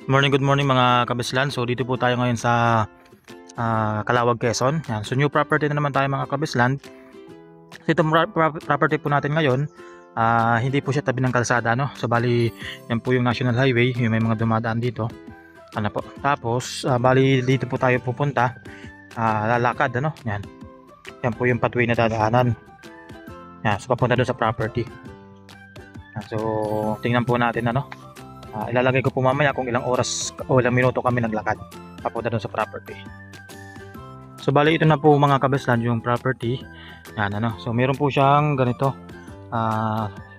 Good morning mga kabislan. So dito po tayo ngayon sa Calawag, Quezon. Yan. So new property na naman tayo mga kabislan. So itong property po natin ngayon, hindi po siya tabi ng kalsada, no? So bali, yan po yung National Highway, yung may mga dumadaan dito. Ano po? Tapos bali dito po tayo pupunta, lalakad, ano? Yan. Yan po yung pathway na dadaanan. Yan, so papunta doon sa property. Yan, so tingnan po natin, ano? Ilalagay ko po mamaya kung ilang oras o ilang minuto kami naglakad papunta doon sa property. So bali ito na po mga kabislan yung property. Yan, ano. So meron po siyang ganito.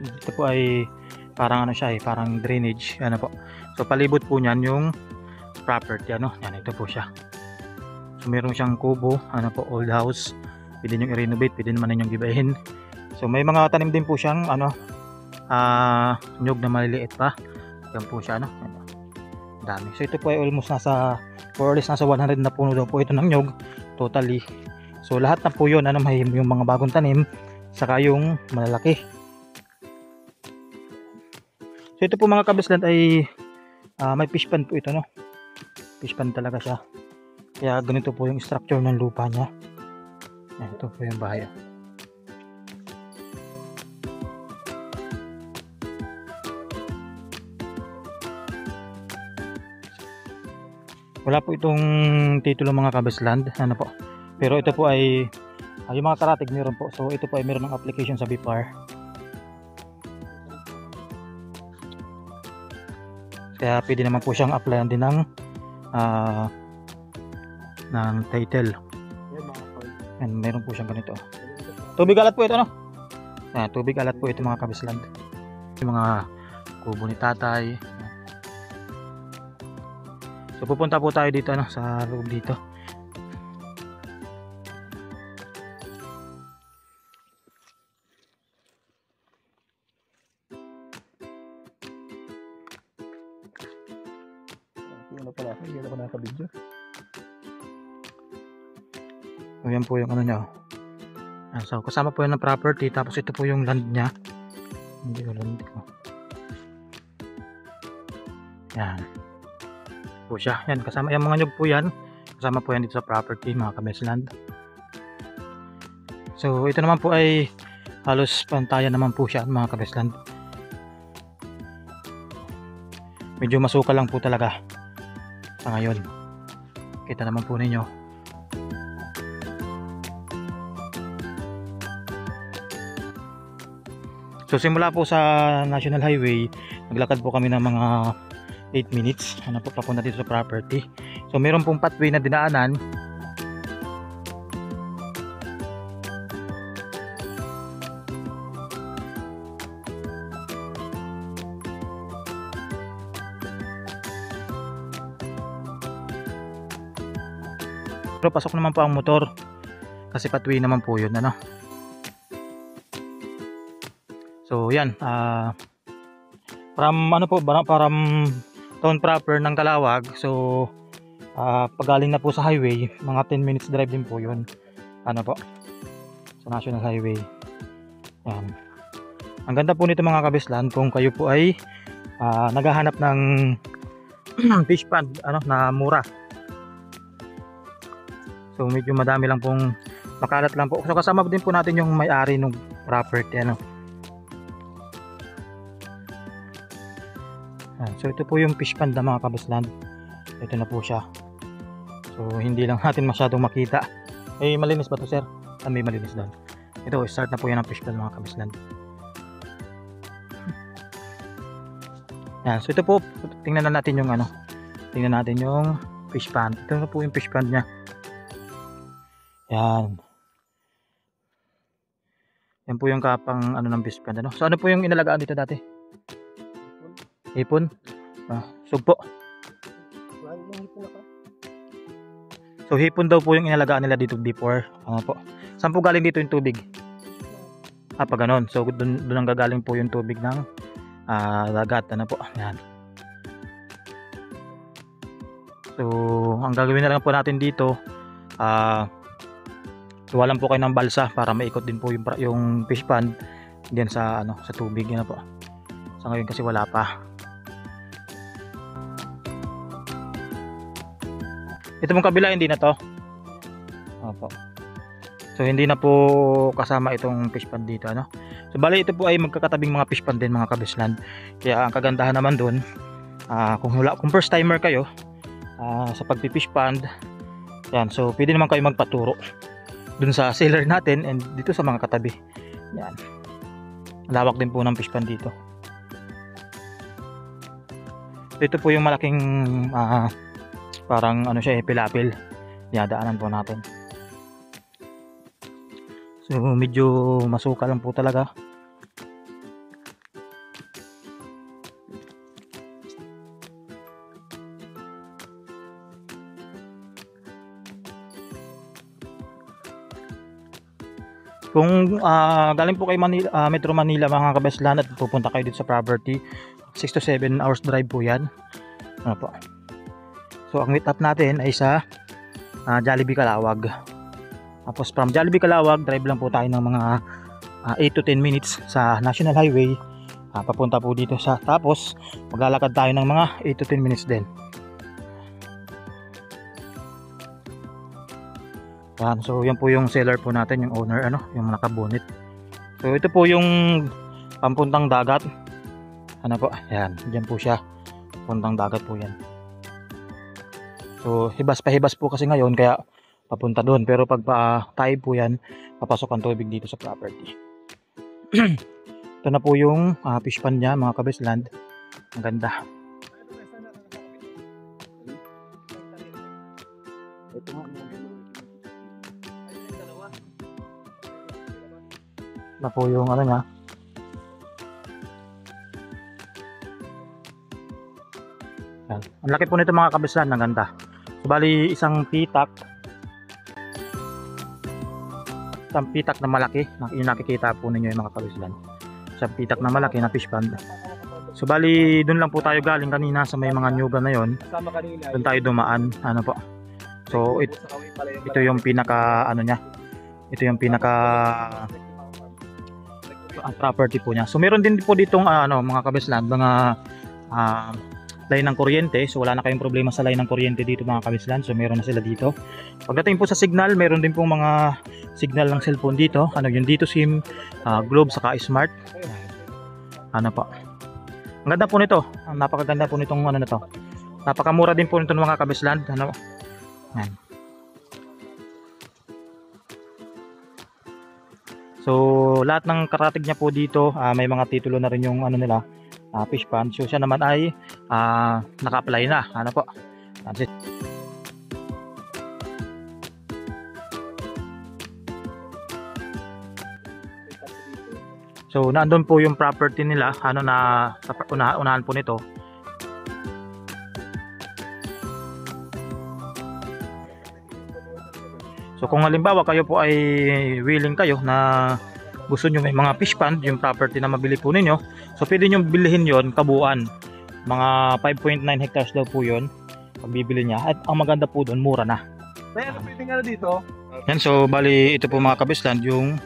Ito po ay parang ano siya, parang drainage, ano po. So palibot po niyan yung property, ano. Yan, ito po siya. So meron siyang kubo, ano po, old house. Pwede nyo i-renovate, pwede naman ninyong gibahin. So may mga tanim din po siyang ano, nyug na maliliit pa. Yan po siya, no? Dami. So ito po ay almost nasa, more or less nasa 100 na puno daw po ito ng nyug totally. So lahat na po yun, ano, may yung mga bagong tanim saka yung malalaki. So ito po mga kabislan ay may fish pond po ito, no? Fish pond talaga siya. Kaya ganito po yung structure ng lupa niya. Yan, ito po yung bahay. Wala po itong titulo mga kabisland, ano po. Pero ito po ay yung mga karatig meron po. So ito po ay meron ng application sa BIPAR. Kaya pwede naman po siyang applyan din ng title. And meron po siyang ganito. Tubig alat po ito, no? Tubig alat po ito mga kabisland. Yung mga kubo ni tatay. So pupunta po tayo dito, ano, sa loob dito. Ano pala, hindi ako nakabidyo. So yan po yung ano niya. So kasama po yan ng property, tapos ito po yung land niya. Hindi ko land ko. Yan. Po siya. Yan, kasama yung mga nyug po yan. Kasama po yan dito sa property mga kabisland. So ito naman po ay halos pantayan naman po siya mga kabisland. Medyo masuka lang po talaga sa ngayon. Kita naman po ninyo. So simula po sa National Highway, naglakad po kami ng mga 8 minutes, ano po, papunta dito sa property. So meron pong pathway na dinaanan. Pero pasok naman po ang motor kasi pathway naman po yun, ano. So yan, from ano po, from town proper ng Calawag. So pagaling na po sa highway, mga 10 minutes drive din po yun, ano po, sa National Highway. Yan. Ang ganda po nito mga kabislan, kung kayo po ay naghahanap ng fish pond, ano, na mura. So medyo madami lang pong, makalat lang po. So kasama din po natin yung may-ari ng property, ano. So ito po yung fish pond na mga kabisland. Ito na po siya. So hindi lang natin masyadong makita. Malinis ba to, sir? May malinis doon. Ito, start na po yan ang fish pond mga kabisland. Yan, so ito po, tingnan na natin yung ano. Tingnan natin yung fish pond. Ito na po yung fish pond nya. Yan. Yan po yung kapang ano ng fish pond, ano. So ano po yung inalagaan dito dati? Hipon? Sugpo. So hipon daw po yung inalagaan nila dito before. Ano po? Saan po galing dito yung tubig? Pa ganon. So doon ang gagaling po yung tubig ng dagat. Ano po? Yan. So ang gagawin na lang po natin dito, iwalan po kayo ng balsa para maikot din po yung fish pond diyan sa ano, sa tubig. Yan po. Sa ngayon kasi wala pa. Ito mong kabila hindi na to. Opo. So hindi na po kasama itong fish pond dito, ano. So bali ito po ay magkakatabing mga fish pond din mga kabisland. Kaya ang kagandahan naman doon, kung first timer kayo sa pagpi-fish pond, yan, so pwede naman kayo magpaturo dun sa seller natin and dito sa mga katabi. Yan. Lawak din po ng fish pond dito. Ito po yung malaking parang ano siya, pilapil. Dinadaanan po natin. So medyo masuka lang po talaga. Kung galing po kay Manila, Metro Manila mga kabeslan at pupunta kayo dito sa property, 6 to 7 hours drive po yan. Ano po. So ang meet up natin ay sa Jollibee Calawag. Tapos from Jollibee Calawag, drive lang po tayo ng mga 8 to 10 minutes sa National Highway. Papunta po dito sa, tapos maglalakad tayo ng mga 8 to 10 minutes din. Yan, so yan po yung seller po natin, yung owner, ano, yung nakabunit. So ito po yung papuntang dagat. Ano po, yan, dyan po siya. Papuntang dagat po yan. So hibas pa hibas po kasi ngayon kaya papunta doon, pero pag tide po yan, papasok ang tubig dito sa property. Ito na po yung fish pond niya mga kabisland. Ang ganda. Ito na po yung ano niya. Yan. Ang laki po nito mga kabisland, ang ganda. So, bali isang pitak na malaki, yung nakikita po ninyo yung mga kabisland. Isang pitak na malaki na fish pond. So bali doon lang po tayo galing kanina sa may mga nyugan na yon. Doon tayo dumaan, ano po. So ito yung pinaka ano niya. Ito yung pinaka property po niya. So meron din po ditong ano mga kabisland, mga line ng kuryente. So wala na kayong problema sa line ng kuryente dito mga kabisland. So meron na sila dito. Pagdating po sa signal, meron din pong mga signal ng cellphone dito. Ano yung dito SIM, Globe saka Smart. Ano po. Ang ganda po nito. Ang napakaganda po nitong ano na to. Napakamura din po nito ng mga kabisland. Ano? Yan. So lahat ng karatig niya po dito, may mga titulo na rin yung ano nila, fish pond. So siya naman ay naka-apply na. Ano po? So nandoon po yung property nila, ano na sa unahan po nito. So kung halimbawa kayo po ay willing kayo na gusto nyo may mga fish pond, yung property na mabili po ninyo, so pwede nyo bilhin yon kabuuan. Mga 5.9 hectares daw po yun pag bibili niya. At ang maganda po doon, mura na. Ano pwede nga dito? Yan, so bali ito po mga kabisland yung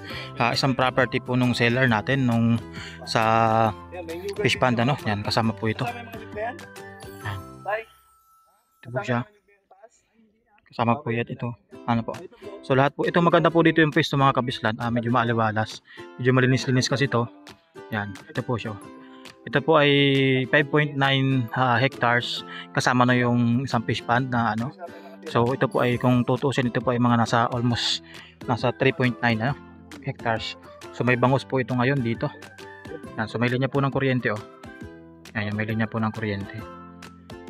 isang property po nung seller natin nung sa fish pond, ano. Yan, kasama po ito. Yan. Ito po siya. Kasama po yan ito. Ano po. So lahat po, ito maganda po dito yung pwesto mga kabisland. Medyo maaliwalas. Medyo malinis-linis kasi ito. Yan, ito po siya. Ito po ay 5.9 hectares kasama na yung isang fish pond na ano. So ito po ay kung tutuusin, ito po ay mga nasa almost nasa 3.9 hectares. So may bangus po ito ngayon dito. Yan, so may linya po ng kuryente oh. Yan, may linya po ng kuryente.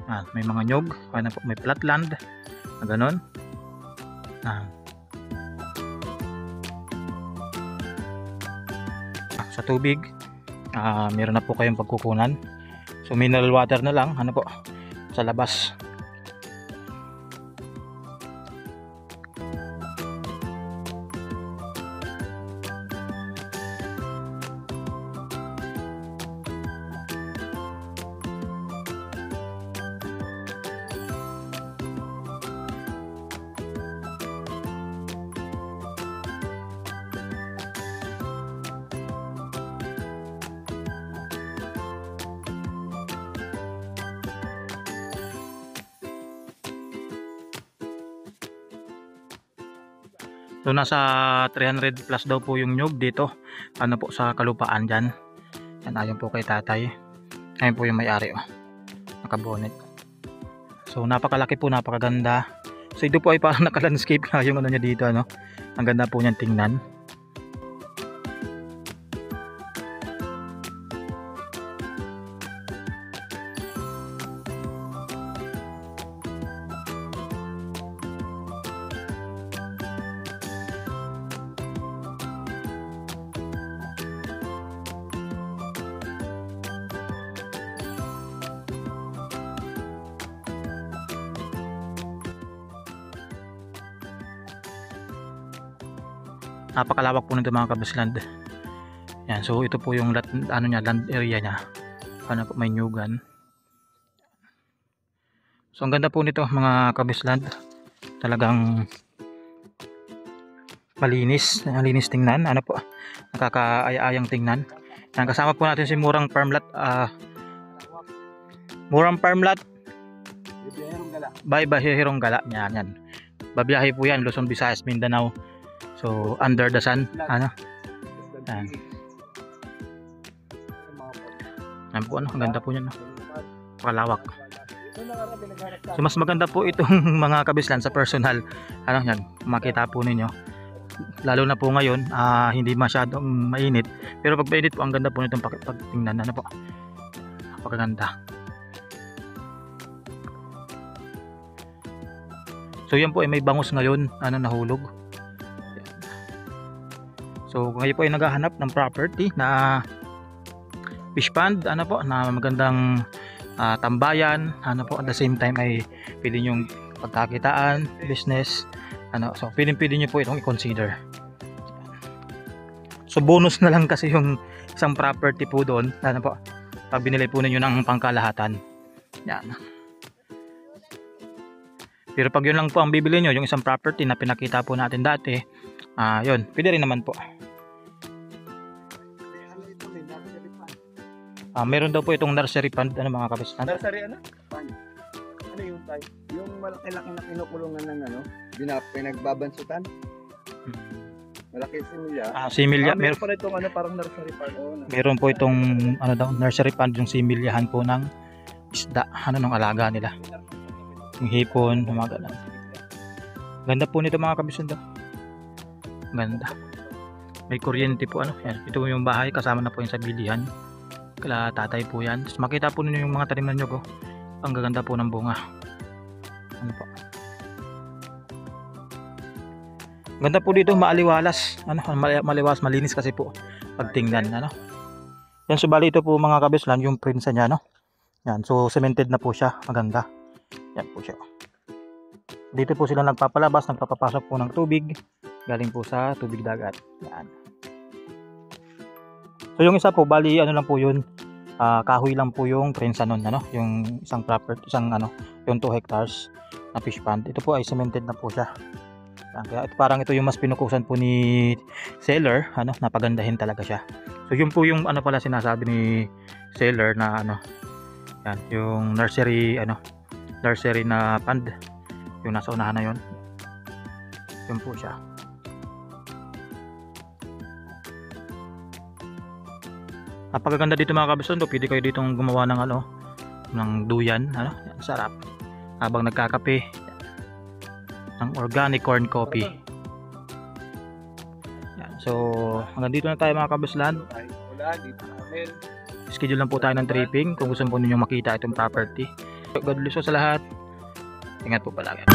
Yan, may mga nyog, ano po, may flatland na ganun. Sa tubig, meron na po kayong pagkukunan. So mineral water na lang, ano po, sa labas. So nasa 300 plus daw po yung nyug dito. Ano po sa kalupaan dyan. Yan, ayon po kay tatay. Ayun po yung may-ari, oh. Nakabonet. So napakalaki po, napakaganda. So ito po ay parang naka-landscape na yung ano niya dito, ano. Ang ganda po niyan tingnan. Napakalawak po nito mga kabisland. Yan, so ito po yung ano niya, land area niya. Ano po, may nyugan. So ang ganda po nito mga kabisland. Talagang malinis tingnan. Ano po, nakakaaya-ayang tingnan. Yan, kasama po natin si Murang Farmlat. Murang Farmlat. Bye Hirong Gala. Yan. Babiyahe po yan, Luzon, Visayas, Mindanao. So under the sun, ano? Yan. Yan po, ano, ang ganda po niyan, no? Palawak. So mas maganda po itong mga kabislan sa personal. Ano yan, makita po ninyo. Lalo na po ngayon, hindi masyadong mainit. Pero pag mainit po, ang ganda po nitong pagtingnan, ano po. Napakaganda. So yan po ay may bangus ngayon, ano, nahulog. So ngayon po ay naghahanap ng property na fish pond, ano po, na magandang tambayan, ano po, at the same time ay pwede yung pagkakitaan, business, ano, so pwede nyo po itong i-consider. So bonus na lang kasi yung isang property po doon, ano po, pag binili po ninyo ng pangkalahatan. Yan. Pero pag yun lang po ang bibili nyo, yung isang property na pinakita po natin dati, yun, pwede rin naman po. Meron daw po itong nursery pond, ano mga kabislan. Nursery ano? Pond. Ano yung type? Yung malaki-laki na kinukulungan ng ano? Pinagbabansutan? Malaki similya. Similya. Meron pa rin itong ano, parang nursery pond. Meron po itong ano daw, nursery pond, yung similyahan po ng isda, ano, ng alaga nila. Yung hipon, mga ganun. Ganda po nito mga kabislan daw. Ganda. May kuryente po, ano. Yan. Ito yung bahay, kasama na po yung sa bilihan. Kala tatay po yan. Tapos makita po ninyo yung mga tanim na nyug, oh. Ang gaganda po ng bunga. Ano po. Ganda po dito, maaliwalas. Ano, maliwas, malinis kasi po pagtingnan, ano. Yan, subali ito po mga kabislan, yung prinsa niya, no. Yan, so cemented na po siya, maganda. Yan po siya. Dito po sila nagpapalabas, nagpapapasok po ng tubig. Galing po sa tubig dagat. Yan. So yung isa po, bali ano lang po yun, kahoy lang po yung prinsa nun, ano, yung isang property, yung 2 hectares na fish pond. Ito po ay cemented na po siya. Yan, kaya parang ito yung mas pinukusan po ni seller, ano, napagandahin talaga siya. So yun po yung ano pala sinasabi ni seller na ano, yan, yung nursery, ano, nursery na pond, yung nasa unahan na yun. Yun po siya. Napakaganda dito mga kabislan, pwede kayo ditong gumawa ng ano, ng duyan, ano, yan, sarap. Habang nagkakape ng organic corn coffee. Yan, so hanggang dito na tayo mga kabislan. Schedule lang po tayo ng tripping kung gusto po ninyong makita itong property. God bless po sa lahat. Ingat po palagi.